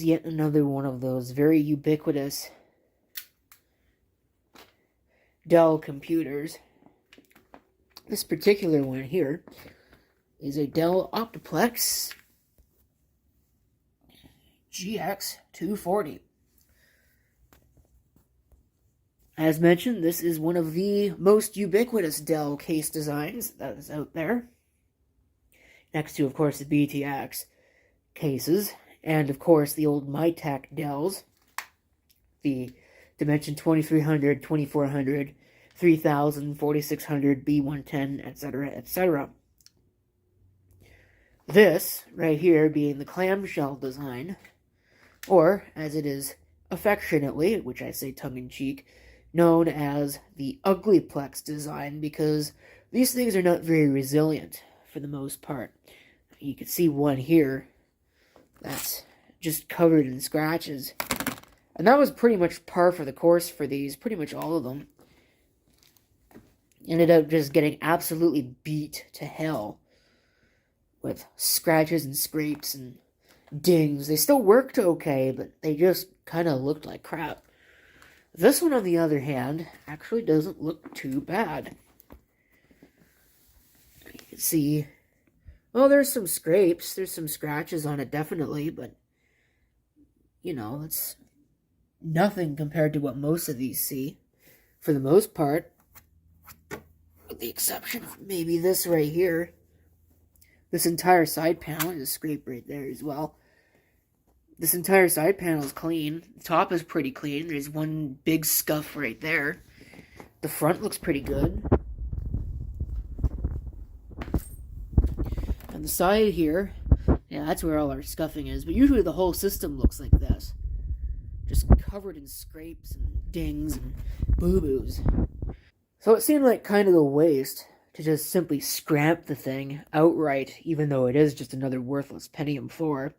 is yet another one of those very ubiquitous Dell computers. This particular one here is a Dell Optiplex GX240. As mentioned, this is one of the most ubiquitous Dell case designs that is out there. Next to, of course, the BTX cases, and of course the old MyTech Dells, the Dimension 2300, 2400, 3000, 4600, B110, etc., etc. This, right here, being the clamshell design, or as it is affectionately, which I say tongue-in-cheek, known as the Uglyplex design, because these things are not very resilient for the most part. You can see one here that's just covered in scratches. And that was pretty much par for the course for these, pretty much all of them. Ended up just getting absolutely beat to hell with scratches and scrapes and dings. They still worked okay, but they just kind of looked like crap. This one, on the other hand, actually doesn't look too bad. You can see, well, there's some scrapes, there's some scratches on it, definitely, but, you know, it's nothing compared to what most of these see, for the most part, with the exception of maybe this right here. This entire side panel is a scrape right there as well. This entire side panel is clean. The top is pretty clean. There's one big scuff right there. The front looks pretty good. And the side here, yeah, that's where all our scuffing is. But usually the whole system looks like this. Just covered in scrapes and dings and boo-boos. So it seemed like kind of a waste to just simply scrap the thing outright, even though it is just another worthless Pentium 4.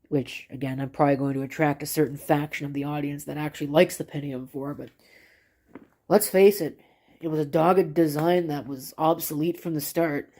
Which, again, I'm probably going to attract a certain faction of the audience that actually likes the Pentium 4, but let's face it, it was a dogged design that was obsolete from the start.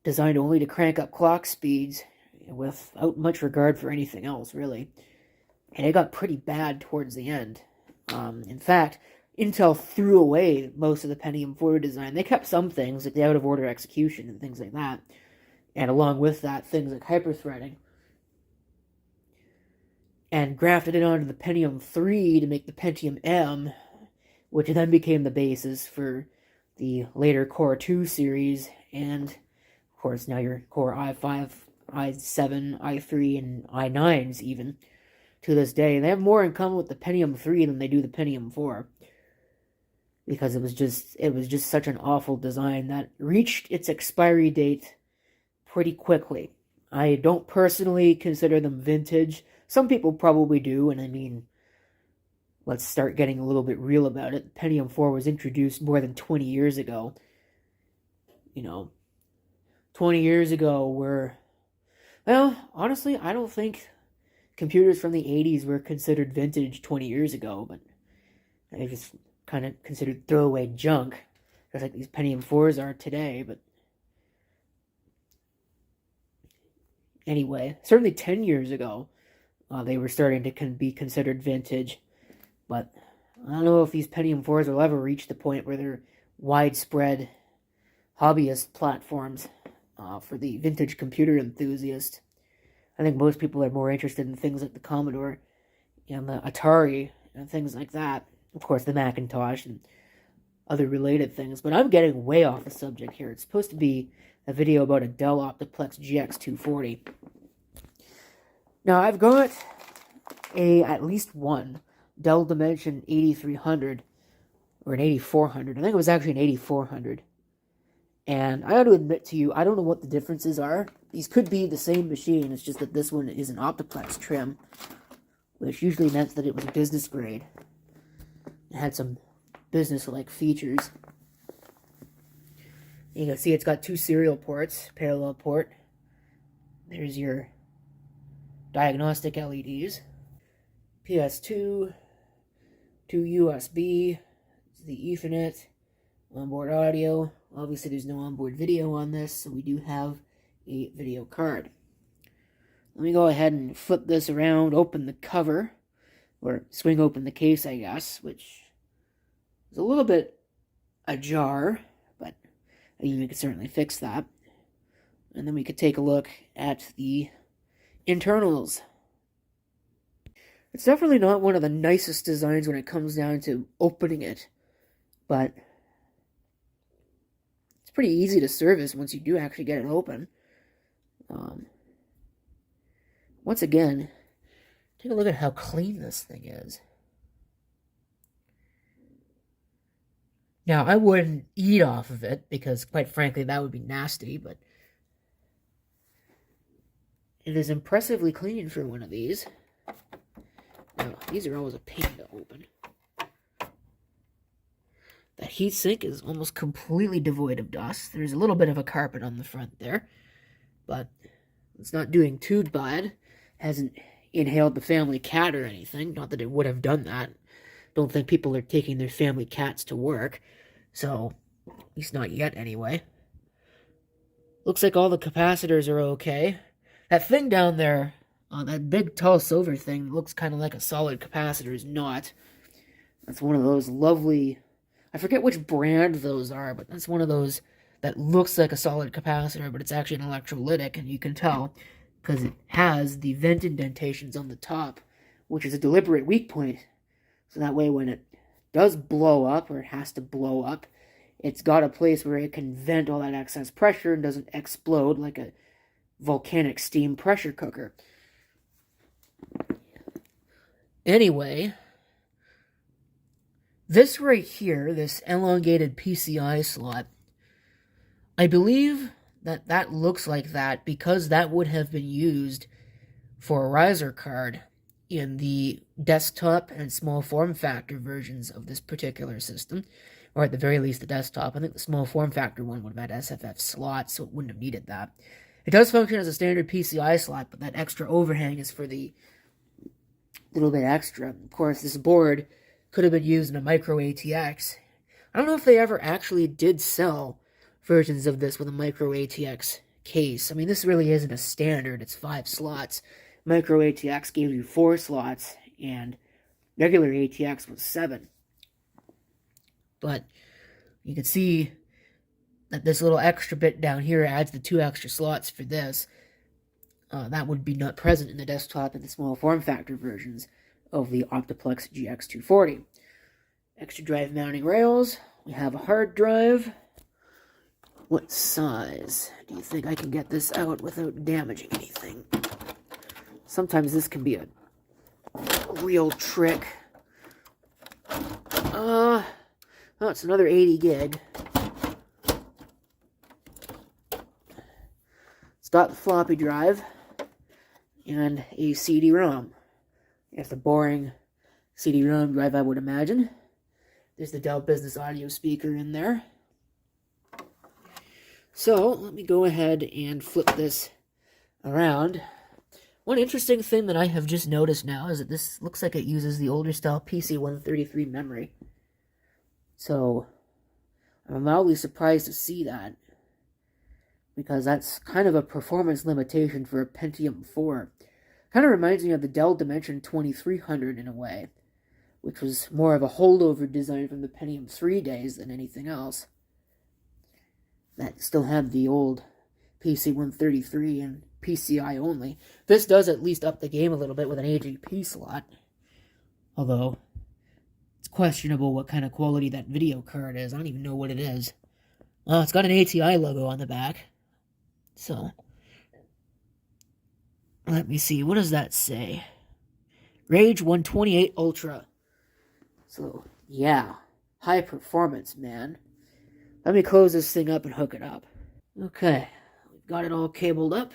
Designed only to crank up clock speeds, without much regard for anything else, really. And it got pretty bad towards the end. In fact, Intel threw away most of the Pentium 4 design. They kept some things, like the out-of-order execution and things like that. And along with that, things like hyperthreading. And grafted it onto the Pentium 3 to make the Pentium M, which then became the basis for the later Core 2 series, and, of course, now your Core i5, i7, i3, and i9s even, to this day. They have more in common with the Pentium 3 than they do the Pentium 4. Because it was just such an awful design that reached its expiry date pretty quickly. I don't personally consider them vintage. Some people probably do, and I mean, let's start getting a little bit real about it. Pentium 4 was introduced more than 20 years ago. You know, 20 years ago were, well, honestly, I don't think computers from the 80s were considered vintage 20 years ago, but they just kind of considered throwaway junk, just like these Pentium 4s are today, but anyway, certainly 10 years ago, they were starting to be considered vintage, but I don't know if these Pentium 4s will ever reach the point where they're widespread hobbyist platforms for the vintage computer enthusiast. I think most people are more interested in things like the Commodore and the Atari and things like that. Of course, the Macintosh and other related things, but I'm getting way off the subject here. It's supposed to be a video about a Dell Optiplex GX240. Now, I've got at least one Dell Dimension 8300, or an 8400. I think it was actually an 8400. And I got to admit to you, I don't know what the differences are. These could be the same machine, it's just that this one is an Optiplex trim, which usually meant that it was business grade. It had some business-like features. You can see it's got two serial ports, parallel port. There's your diagnostic LEDs. PS2, two USB, the Ethernet, onboard audio. Obviously there's no onboard video on this, so we do have a video card. let me go ahead and flip this around, open the cover, or swing open the case, I guess, which is a little bit ajar, but we could certainly fix that. And then we could take a look at the internals. It's definitely not one of the nicest designs when it comes down to opening it, but it's pretty easy to service once you do actually get it open. Once again, take a look at how clean this thing is. Now, I wouldn't eat off of it because, quite frankly, that would be nasty, but it is impressively clean for one of these. Now, these are always a pain to open. The heatsink is almost completely devoid of dust. There's a little bit of a carpet on the front there, but it's not doing too bad. Hasn't inhaled the family cat or anything. Not that it would have done that. Don't think people are taking their family cats to work. So, at least not yet anyway. Looks like all the capacitors are okay. That thing down there, that big tall silver thing, looks kind of like a solid capacitor, is not. That's one of those lovely, I forget which brand those are, but that's one of those that looks like a solid capacitor, but it's actually an electrolytic, and you can tell because it has the vent indentations on the top, which is a deliberate weak point. So that way when it does blow up, or it has to blow up, it's got a place where it can vent all that excess pressure and doesn't explode like a volcanic steam pressure cooker. Anyway, this right here, this elongated PCI slot, I believe that looks like that because that would have been used for a riser card in the desktop and small form factor versions of this particular system, or at the very least the desktop. I think the small form factor one would have had SFF slots, so it wouldn't have needed that. It does function as a standard PCI slot, but that extra overhang is for the little bit extra. Of course, this board could have been used in a micro ATX. I don't know if they ever actually did sell versions of this with a micro ATX case. I mean, this really isn't a standard. It's 5 slots. Micro ATX gave you 4 slots, and regular ATX was 7. But you can see that this little extra bit down here adds the 2 extra slots for this. That would be not present in the desktop and the small form factor versions of the Optiplex GX240. Extra drive mounting rails. We have a hard drive. What size do you think I can get this out without damaging anything? Sometimes this can be a real trick. Oh, it's another 80 gig. It's got the floppy drive and a CD-ROM. It's a boring CD-ROM drive, I would imagine. There's the Dell Business Audio speaker in there. So, let me go ahead and flip this around. One interesting thing that I have just noticed now is that this looks like it uses the older style PC-133 memory. So, I'm mildly surprised to see that, because that's kind of a performance limitation for a Pentium 4. Kind of reminds me of the Dell Dimension 2300 in a way, which was more of a holdover design from the Pentium 3 days than anything else. That still had the old PC-133 and PCI only. This does at least up the game a little bit with an AGP slot. Although, it's questionable what kind of quality that video card is. I don't even know what it is. Oh, it's got an ATI logo on the back. So, let me see. What does that say? Rage 128 Ultra. So, yeah. High performance, man. Let me close this thing up and hook it up. Okay. We've got it all cabled up.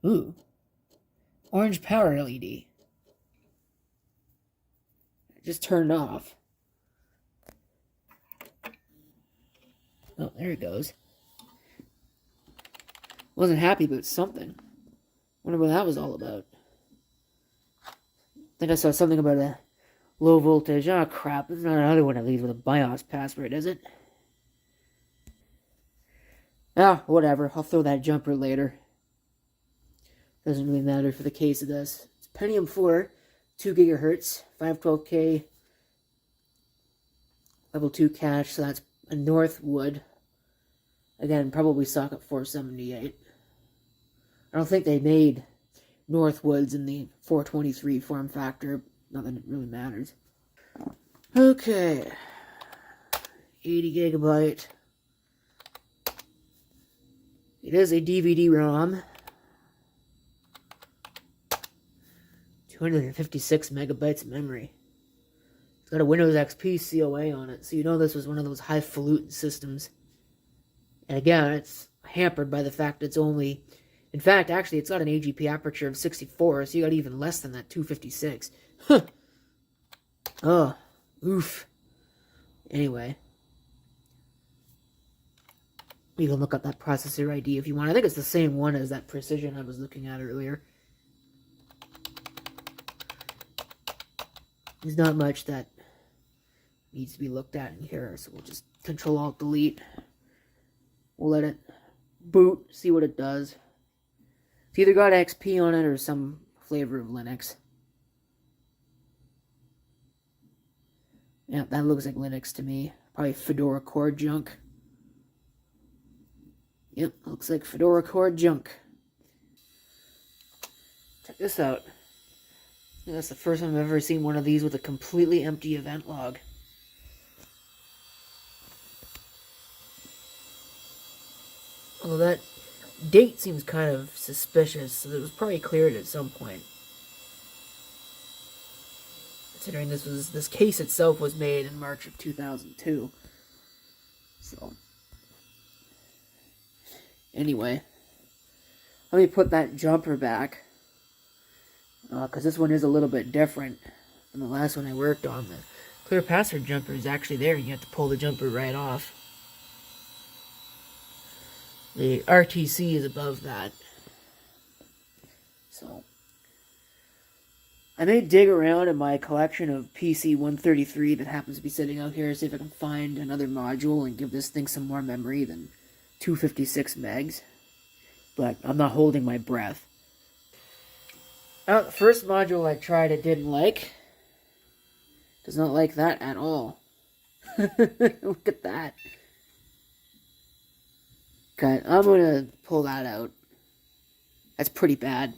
Ooh. Orange power LED. It just turned off. Oh, there it goes. Wasn't happy about something. Wonder what that was all about. I think I saw something about a Low voltage. Oh, crap. There's not another one of these with a BIOS password, is it? Ah, whatever. I'll throw that jumper later. Doesn't really matter for the case of this. It's Pentium 4, 2 gigahertz, 512K, level 2 cache, so that's a Northwood. Again, probably socket 478. I don't think they made Northwoods in the 423 form factor. Not that it really matters. Okay. 80 gigabyte. It is a DVD-ROM. 256 megabytes of memory. It's got a Windows XP COA on it, so you know this was one of those highfalutin systems. And again, it's hampered by the fact it's only... In fact, actually, it's got an AGP aperture of 64, so you got even less than that 256. Huh. Oh, oof. Anyway. You can look up that processor ID if you want. I think it's the same one as that Precision I was looking at earlier. There's not much that needs to be looked at in here, so we'll just Control-Alt-Delete. We'll let it boot, see what it does. It's either got XP on it or some flavor of Linux. Yeah, that looks like Linux to me. Probably Fedora core junk. Yep, looks like Fedora core junk. Check this out. That's the first time I've ever seen one of these with a completely empty event log. Although that date seems kind of suspicious, so it was probably cleared at some point. Considering this case itself was made in March of 2002. So, anyway, let me put that jumper back. Because this one is a little bit different than the last one I worked on. The clear password jumper is actually there. You have to pull the jumper right off. The RTC is above that. So, I may dig around in my collection of PC-133 that happens to be sitting out here, see if I can find another module and give this thing some more memory than 256 megs. But I'm not holding my breath. The first module I tried I didn't like. Does not like that at all. Look at that. Okay, I'm gonna pull that out. That's pretty bad.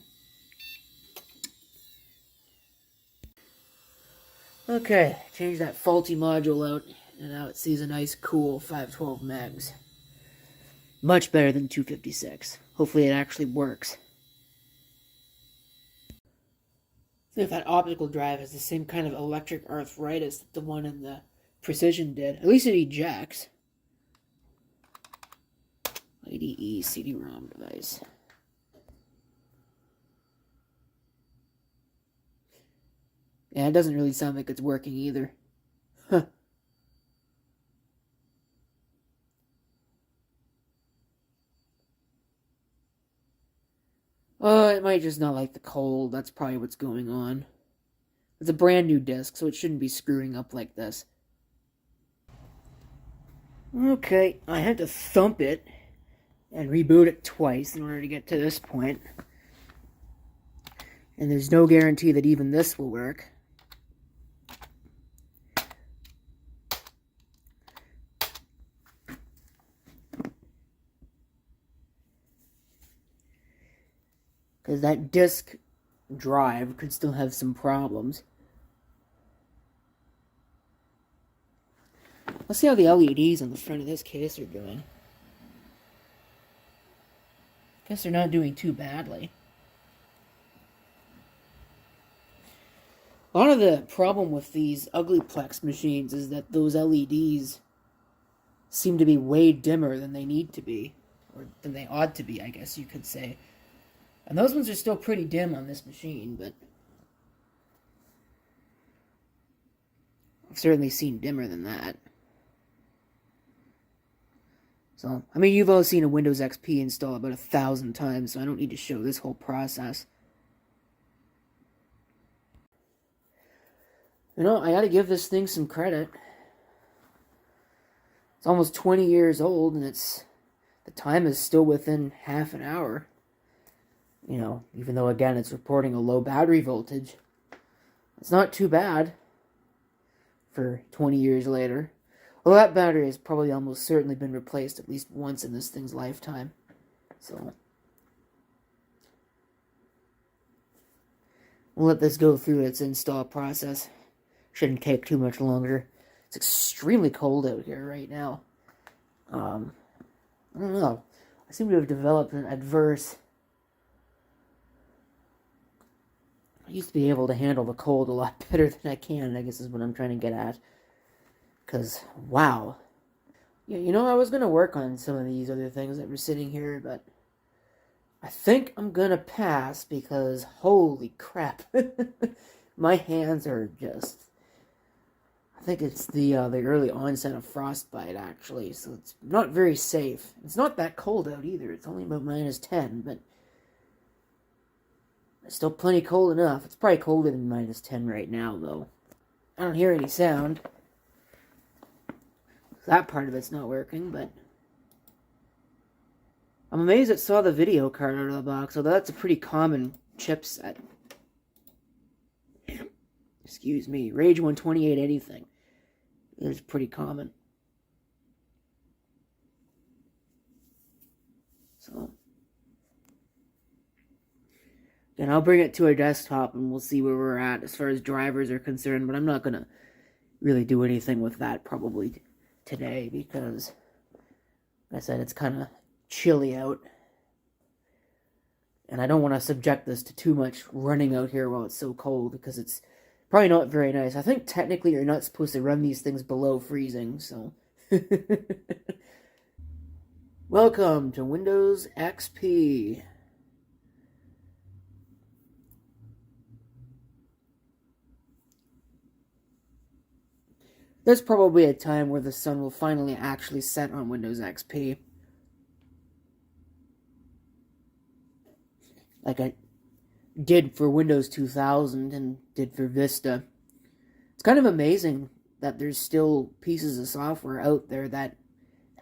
Okay, change that faulty module out, and now it sees a nice cool 512 megs. Much better than 256. Hopefully it actually works. See if that optical drive has the same kind of electric arthritis that the one in the Precision did. At least it ejects. IDE CD-ROM device. Yeah, it doesn't really sound like it's working either. Huh. Oh, it might just not like the cold. That's probably what's going on. It's a brand new disc, so it shouldn't be screwing up like this. Okay, I had to thump it and reboot it twice in order to get to this point. And there's no guarantee that even this will work. Because that disk drive could still have some problems. Let's see how the LEDs on the front of this case are doing. Guess they're not doing too badly. A lot of the problem with these Optiplex machines is that those LEDs seem to be way dimmer than they need to be. Or than they ought to be, I guess you could say. And those ones are still pretty dim on this machine, but I've certainly seen dimmer than that. So, I mean, you've all seen a Windows XP install about 1,000 times, so I don't need to show this whole process. You know, I gotta give this thing some credit. It's almost 20 years old, and the time is still within half an hour. You know, even though, again, it's reporting a low battery voltage. It's not too bad for 20 years later. Well, that battery has probably almost certainly been replaced at least once in this thing's lifetime. So, we'll let this go through its install process. Shouldn't take too much longer. It's extremely cold out here right now. I don't know. I seem to have developed an adverse... I used to be able to handle the cold a lot better than I can, I guess is what I'm trying to get at. Because, wow. Yeah, you know, I was going to work on some of these other things that were sitting here, but I think I'm going to pass because, holy crap. My hands are just... I think it's the early onset of frostbite, actually, so it's not very safe. It's not that cold out either. It's only about -10, but it's still plenty cold enough. It's probably colder than -10 right now, though. I don't hear any sound. That part of it's not working, but I'm amazed it saw the video card out of the box, although that's a pretty common chipset. Excuse me, Rage 128 anything. It's pretty common. So, then I'll bring it to our desktop and we'll see where we're at as far as drivers are concerned, but I'm not going to really do anything with that probably today because, like I said, it's kind of chilly out. And I don't want to subject this to too much running out here while it's so cold because it's probably not very nice. I think technically you're not supposed to run these things below freezing, so... Welcome to Windows XP. There's probably a time where the sun will finally actually set on Windows XP. Like I did for Windows 2000 and did for Vista. It's kind of amazing that there's still pieces of software out there that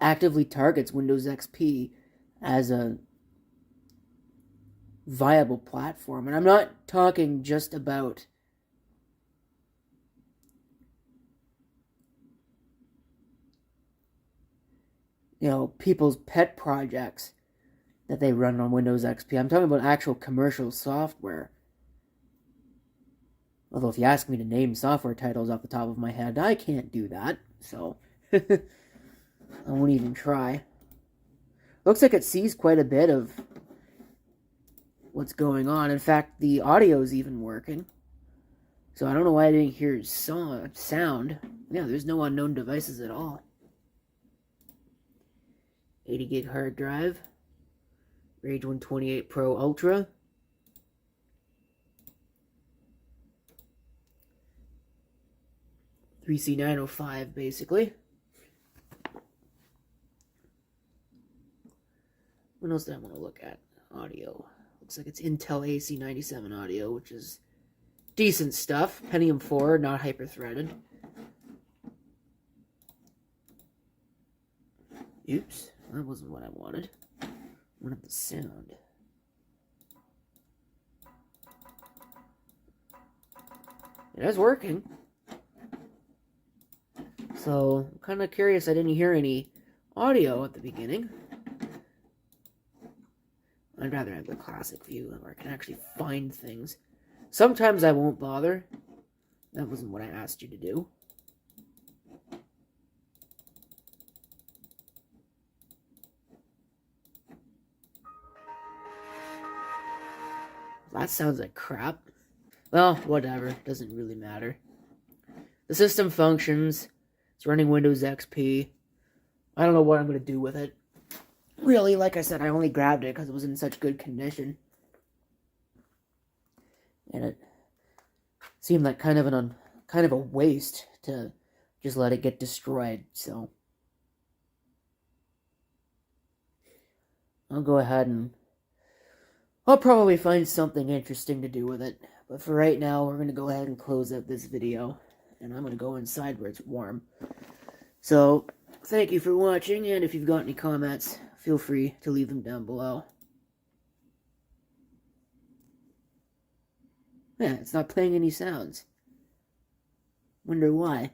actively targets Windows XP as a viable platform. And I'm not talking just about people's pet projects that they run on Windows XP. I'm talking about actual commercial software. Although if you ask me to name software titles off the top of my head, I can't do that, so I won't even try. Looks like it sees quite a bit of what's going on. In fact, the audio's even working. So I don't know why I didn't hear sound. Yeah, there's no unknown devices at all. 80 gig hard drive. Rage 128 Pro Ultra. C905 basically. What else did I want to look at? Audio. Looks like it's Intel AC97 audio, which is decent stuff. Pentium 4, not hyper-threaded. Oops, that wasn't what I wanted. I wanted the sound. It is working. So, I'm kind of curious I didn't hear any audio at the beginning. I'd rather have the classic view where I can actually find things. Sometimes I won't bother. That wasn't what I asked you to do. That sounds like crap. Well, whatever. Doesn't really matter. The system functions. It's running Windows XP. I don't know what I'm going to do with it. Really, like I said, I only grabbed it because it was in such good condition. And it seemed like kind of a waste to just let it get destroyed, so I'll go ahead and I'll probably find something interesting to do with it. But for right now, we're going to go ahead and close out this video. and I'm going to go inside where it's warm. So, thank you for watching, and if you've got any comments, feel free to leave them down below. Yeah, it's not playing any sounds. Wonder why.